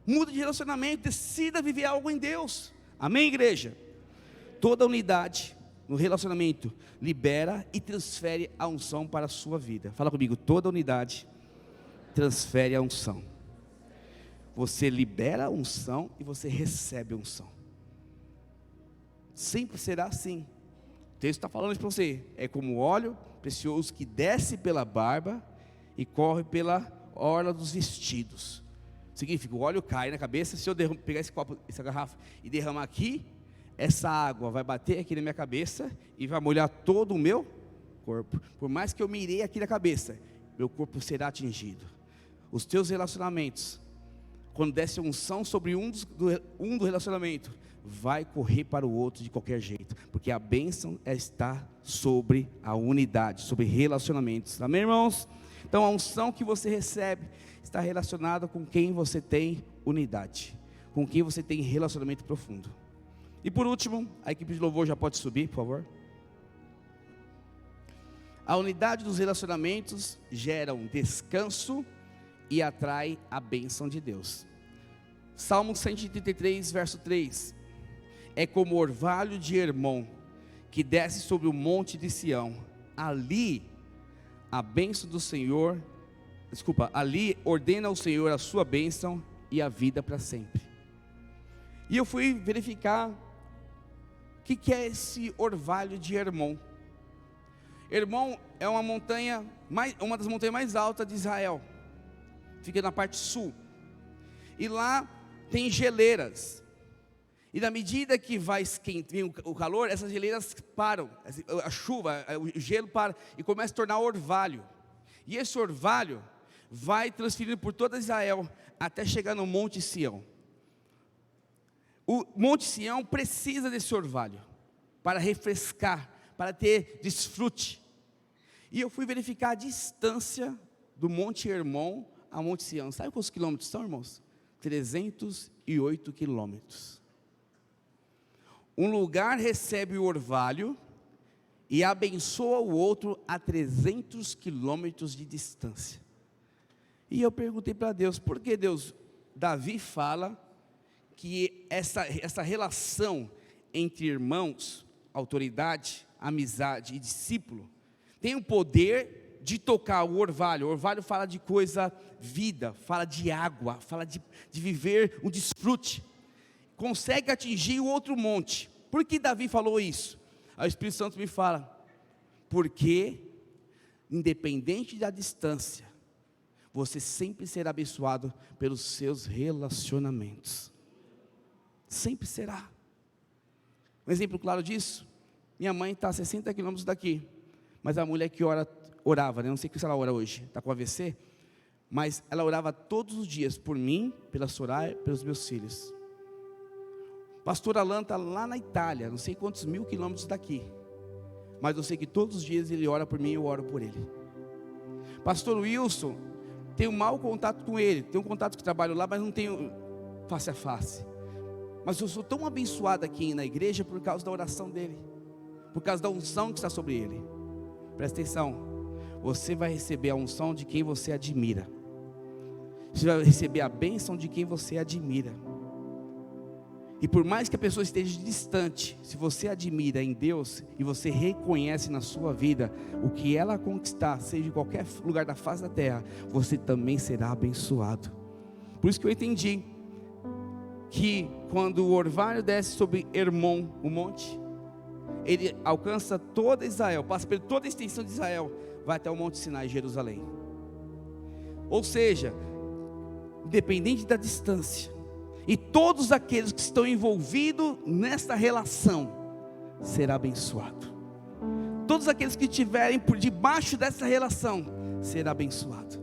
Muda de relacionamento, decida viver algo em Deus. Amém, igreja? Toda unidade no relacionamento libera e transfere a unção para a sua vida. Fala comigo, toda unidade transfere a unção. Você libera a unção e você recebe a unção. Sempre será assim. O texto está falando isso para você. É como óleo precioso que desce pela barba e corre pela orla dos vestidos. Significa, o óleo cai na cabeça. Se eu pegar esse copo, essa garrafa e derramar aqui, essa água vai bater aqui na minha cabeça e vai molhar todo o meu corpo. Por mais que eu mirei aqui na cabeça, meu corpo será atingido. Os teus relacionamentos, quando desce unção sobre um do relacionamento, vai correr para o outro de qualquer jeito, porque a bênção está sobre a unidade, sobre relacionamentos. Amém, irmãos? Então a unção que você recebe está relacionada com quem você tem unidade, com quem você tem relacionamento profundo. E por último, a equipe de louvor já pode subir, por favor. A unidade dos relacionamentos gera um descanso e atrai a bênção de Deus. Salmo 133, verso 3. É como orvalho de Hermon, que desce sobre o monte de Sião. Ali, a bênção do Senhor, ali ordena o Senhor a sua bênção e a vida para sempre. E eu fui verificar o que é esse orvalho de Hermon. Hermon é uma das montanhas mais altas de Israel. Fica na parte sul. E lá tem geleiras. E na medida que vai esquentando o calor, essas geleiras param. A chuva, o gelo para e começa a tornar orvalho. E esse orvalho vai transferindo por toda Israel até chegar no Monte Sião. O Monte Sião precisa desse orvalho para refrescar, para ter desfrute. E eu fui verificar a distância do Monte Hermon a Monte Sião. Sabe quantos quilômetros são, irmãos? 308 quilômetros. Um lugar recebe o orvalho e abençoa o outro a 300 quilômetros de distância. E eu perguntei para Deus, por que Deus? Davi fala que essa relação entre irmãos, autoridade, amizade e discípulo, tem o poder de tocar o orvalho. O orvalho fala de coisa, vida, fala de água, fala de viver um desfrute. Consegue atingir o outro monte. Por que Davi falou isso? Aí o Espírito Santo me fala, porque independente da distância, você sempre será abençoado pelos seus relacionamentos. Sempre será. Um exemplo claro disso, minha mãe está a 60 quilômetros daqui, mas a mulher que orava, né? Não sei se ela ora hoje, está com AVC, mas ela orava todos os dias por mim, pela Soraya, pelos meus filhos. Pastor Alan está lá na Itália, não sei quantos mil quilômetros daqui, mas eu sei que todos os dias ele ora por mim e eu oro por ele. Pastor Wilson, tenho mau contato com ele, tenho um contato que trabalho lá, mas não tenho face a face. Mas eu sou tão abençoado aqui na igreja por causa da oração dele, por causa da unção que está sobre ele. Presta atenção, você vai receber a unção de quem você admira. Você vai receber a bênção de quem você admira. E por mais que a pessoa esteja distante, se você admira em Deus e você reconhece na sua vida o que ela conquistar, seja em qualquer lugar da face da terra, você também será abençoado. Por isso que eu entendi que quando o orvalho desce sobre Hermon, o monte, ele alcança toda Israel, passa por toda a extensão de Israel, vai até o Monte Sinai, Jerusalém. Ou seja, independente da distância, e todos aqueles que estão envolvidos nesta relação será abençoado. Todos aqueles que estiverem por debaixo dessa relação será abençoado.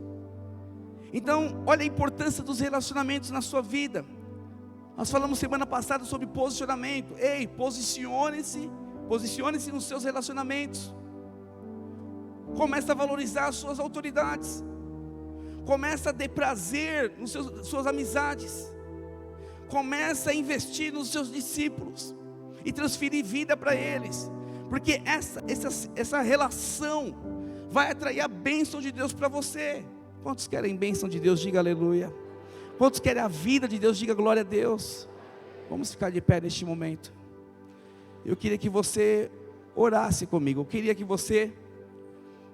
Então, olha a importância dos relacionamentos na sua vida. Nós falamos semana passada sobre posicionamento. Ei, posicione-se nos seus relacionamentos. Comece a valorizar as suas autoridades. Comece a ter prazer nas suas amizades. Comece a investir nos seus discípulos e transferir vida para eles, porque essa relação vai atrair a bênção de Deus para você. Quantos querem bênção de Deus? Diga aleluia. Quantos querem a vida de Deus? Diga glória a Deus. Vamos ficar de pé neste momento. Eu queria que você orasse comigo. Eu queria que você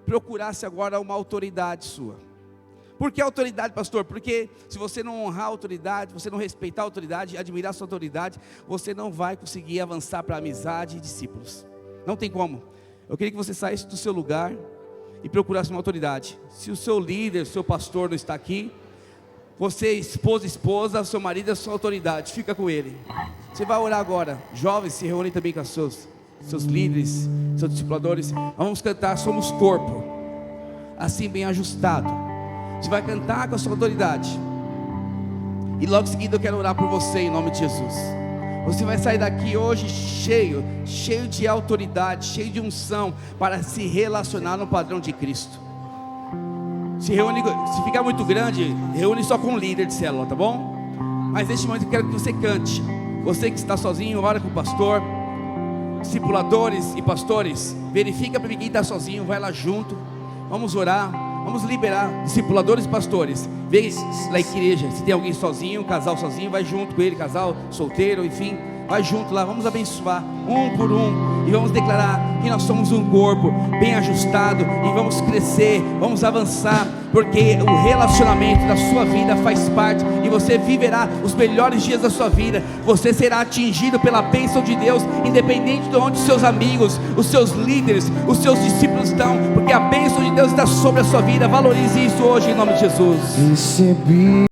procurasse agora uma autoridade sua, Por que autoridade, pastor? Porque se você não honrar a autoridade, você não respeitar a autoridade, admirar a sua autoridade, você não vai conseguir avançar para amizade e discípulos. Não tem como. Eu queria que você saísse do seu lugar e procurasse uma autoridade. Se o seu líder, o seu pastor não está aqui, você, esposa, seu marido é sua autoridade, fica com ele. Você vai orar agora. Jovens, se reúnem também com os seus líderes, seus discipuladores. Vamos cantar Somos Corpo, assim bem ajustado. Você vai cantar com a sua autoridade. E logo em seguida eu quero orar por você em nome de Jesus. Você vai sair daqui hoje cheio de autoridade, cheio de unção, para se relacionar no padrão de Cristo. Se ficar muito grande, reúne só com o líder de célula, tá bom? Mas neste momento eu quero que você cante. Você que está sozinho, ora com o pastor. Discipuladores e pastores, verifica para mim quem está sozinho, vai lá junto. Vamos orar, vamos liberar discipuladores e pastores. Vê na igreja, se tem alguém sozinho, um casal sozinho, vai junto com ele, casal solteiro, enfim, vai junto lá, vamos abençoar um por um, e vamos declarar que nós somos um corpo bem ajustado, e vamos crescer, vamos avançar, porque o relacionamento da sua vida faz parte, e você viverá os melhores dias da sua vida. Você será atingido pela bênção de Deus, independente de onde os seus amigos, os seus líderes, os seus discípulos estão, porque a bênção de Deus está sobre a sua vida. Valorize isso hoje em nome de Jesus.